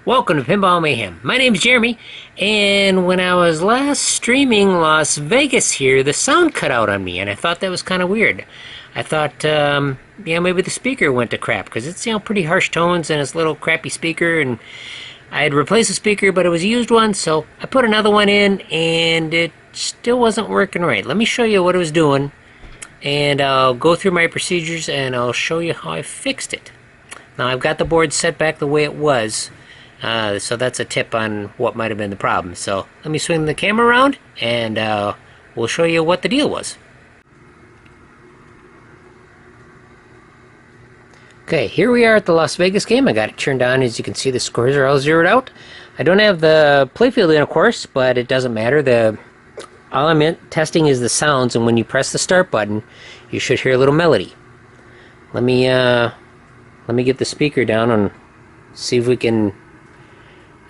Welcome to Pinball Mayhem. My name is Jeremy, and when I was last streaming Las Vegas here, the sound cut out on me, and I thought that was kind of weird. I thought, maybe the speaker went to crap, because it's, pretty harsh tones and it's a little crappy speaker, and I had replaced the speaker, but it was a used one, so I put another one in, and it still wasn't working right. Let me show you what it was doing, and I'll go through my procedures, and I'll show you how I fixed it. Now, I've got the board set back the way it was. So that's a tip on what might have been the problem. So let me swing the camera around and we'll show you what the deal was. Okay, here we are at the Las Vegas game. I got it turned on. As you can see, the scores are all zeroed out. I don't have the playfield in, of course, but it doesn't matter. All I'm testing is the sounds, and when you press the start button, you should hear a little melody. Let me get the speaker down and see if we can...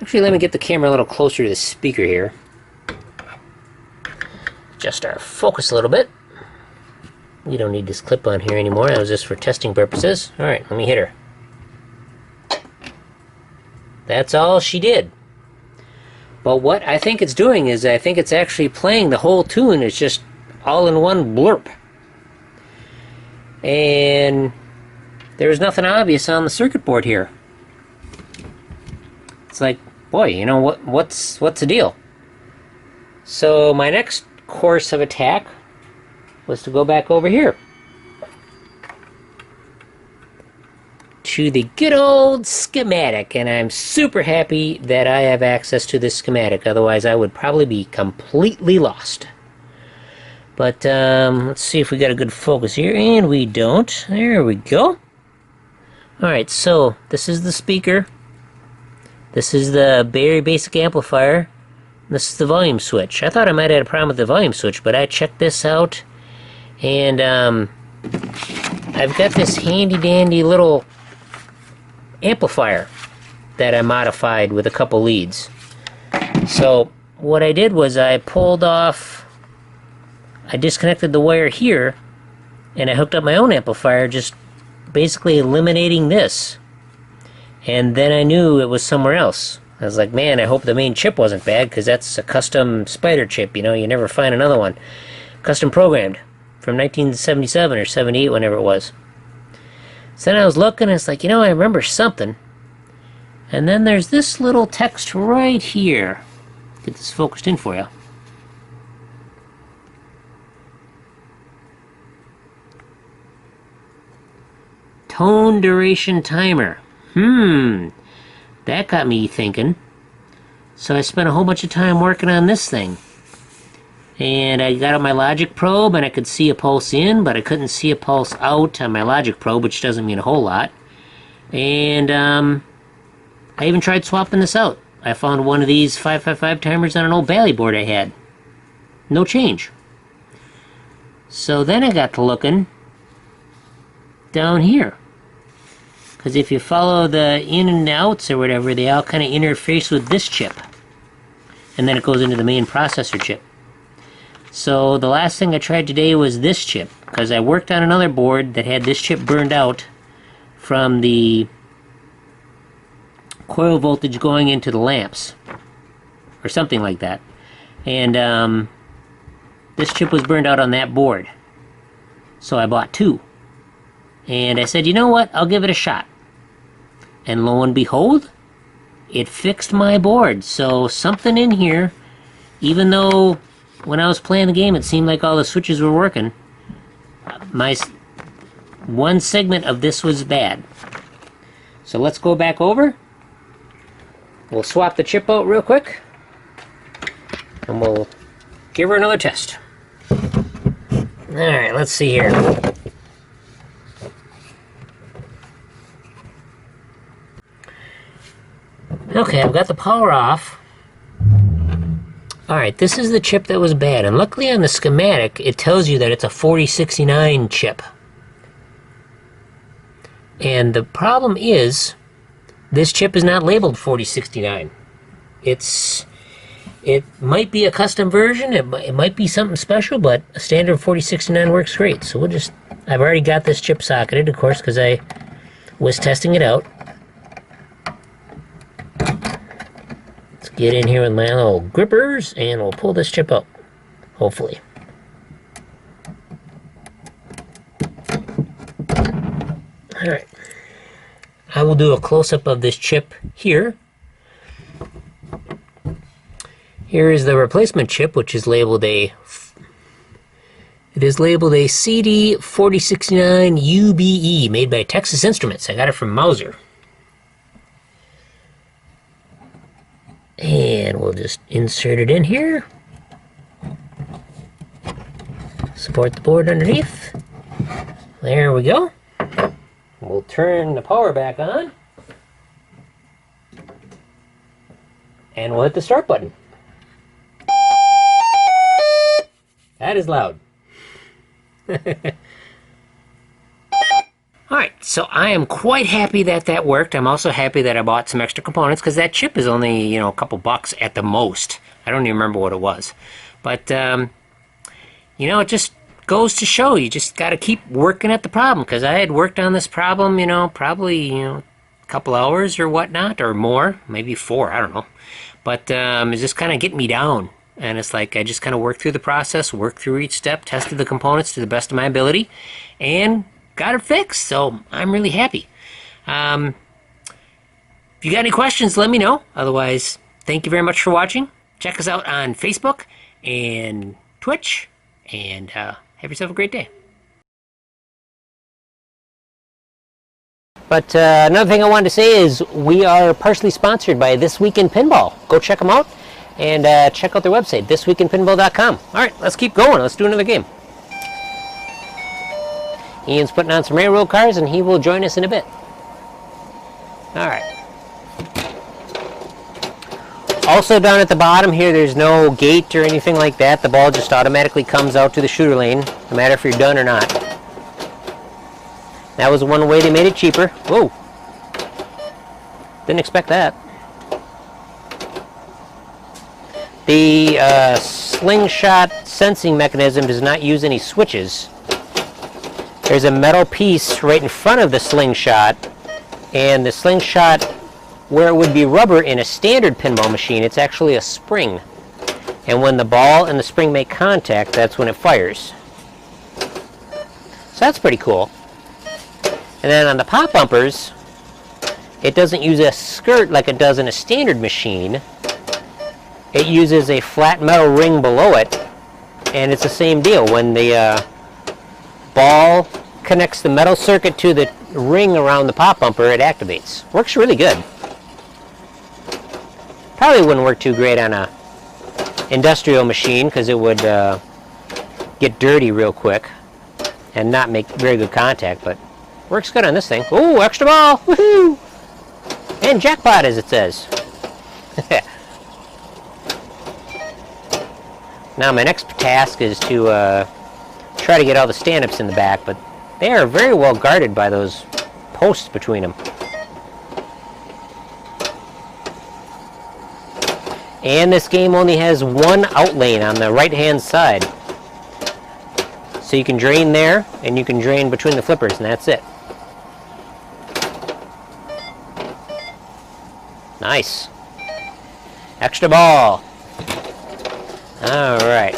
Actually, let me get the camera a little closer to the speaker here. Adjust our focus a little bit. We don't need this clip on here anymore. That was just for testing purposes. Alright, let me hit her. That's all she did. But what I think it's doing is I think it's actually playing the whole tune. It's just all in one blurb. And there's nothing obvious on the circuit board here. It's like, boy, what's the deal? So my next course of attack was to go back over here to the good old schematic, and I'm super happy that I have access to this schematic. Otherwise, I would probably be completely lost. But let's see if we got a good focus here, and we don't. There we go. All right, so this is the speaker. This is the very basic amplifier. This is the volume switch. I thought I might have had a problem with the volume switch, but I checked this out, and I've got this handy-dandy little amplifier that I modified with a couple leads. So what I did was I disconnected the wire here, and I hooked up my own amplifier, just basically eliminating this. And then I knew it was somewhere else. I was like, man, I hope the main chip wasn't bad, because that's a custom spider chip, you never find another one. Custom programmed from 1977 or 78, whenever it was. So then I was looking, and it's like, I remember something. And then there's this little text right here. Get this focused in for you. Tone duration timer. That got me thinking. So I spent a whole bunch of time working on this thing. And I got out my logic probe, and I could see a pulse in, but I couldn't see a pulse out on my logic probe, which doesn't mean a whole lot. And I even tried swapping this out. I found one of these 555 timers on an old Bally board I had. No change. So then I got to looking down here. Because if you follow the in and outs or whatever, they all kind of interface with this chip. And then it goes into the main processor chip. So the last thing I tried today was this chip, because I worked on another board that had this chip burned out from the coil voltage going into the lamps. Or something like that. And this chip was burned out on that board. So I bought two. And I said, you know what, I'll give it a shot. And lo and behold, it fixed my board. So something in here, even though when I was playing the game it seemed like all the switches were working, one segment of this was bad. So let's go back over. We'll swap the chip out real quick, and we'll give her another test. Alright, let's see here. Okay, I've got the power off. Alright, this is the chip that was bad, and luckily on the schematic it tells you that it's a 4069 chip. And the problem is, this chip is not labeled 4069. It might be a custom version, it might be something special, but a standard 4069 works great. So I've already got this chip socketed, of course, because I was testing it out. get in here with my little grippers and we'll pull this chip out, hopefully. Alright. I will do a close-up of this chip here. Here is the replacement chip, which is labeled a CD4069 UBE, made by Texas Instruments. I got it from Mauser. And we'll just insert it in here. Support the board underneath. There we go. We'll turn the power back on. And we'll hit the start button. That is loud. Alright, so I am quite happy that that worked. I'm also happy that I bought some extra components because that chip is only, you know, a couple bucks at the most. I don't even remember what it was. But, you know, it just goes to show you just got to keep working at the problem, because I had worked on this problem, you know, probably, you know, a couple hours or whatnot, or more, maybe 4, I don't know. But it's just kind of getting me down. And it's like I just kind of worked through the process, worked through each step, tested the components to the best of my ability, and got it fixed. So I'm really happy. If you got any questions, let me know. Otherwise, thank you very much for watching. Check us out on Facebook and Twitch, and have yourself a great day. But another thing I wanted to say is we are partially sponsored by This Week in Pinball. Go check them out. And check out their website, thisweekinpinball.com. Alright, let's keep going. Let's do another game. Ian's putting on some railroad cars, and he will join us in a bit. Alright. Also down at the bottom here, there's no gate or anything like that. The ball just automatically comes out to the shooter lane, no matter if you're done or not. That was one way they made it cheaper. Whoa. Didn't expect that. The slingshot sensing mechanism does not use any switches. There's a metal piece right in front of the slingshot, and the slingshot, where it would be rubber in a standard pinball machine, it's actually a spring. And when the ball and the spring make contact, that's when it fires. So that's pretty cool. And then on the pop bumpers, it doesn't use a skirt like it does in a standard machine. It uses a flat metal ring below it, and it's the same deal. When the ball connects the metal circuit to the ring around the pop bumper, it activates. Works really good. Probably wouldn't work too great on a industrial machine, because it would get dirty real quick and not make very good contact, but works good on this thing. Ooh, extra ball! Woohoo! And jackpot, as it says. Now my next task is to try to get all the stand-ups in the back, but they are very well guarded by those posts between them. And this game only has one out lane on the right-hand side. So you can drain there, and you can drain between the flippers, and that's it. Nice. Extra ball. All right.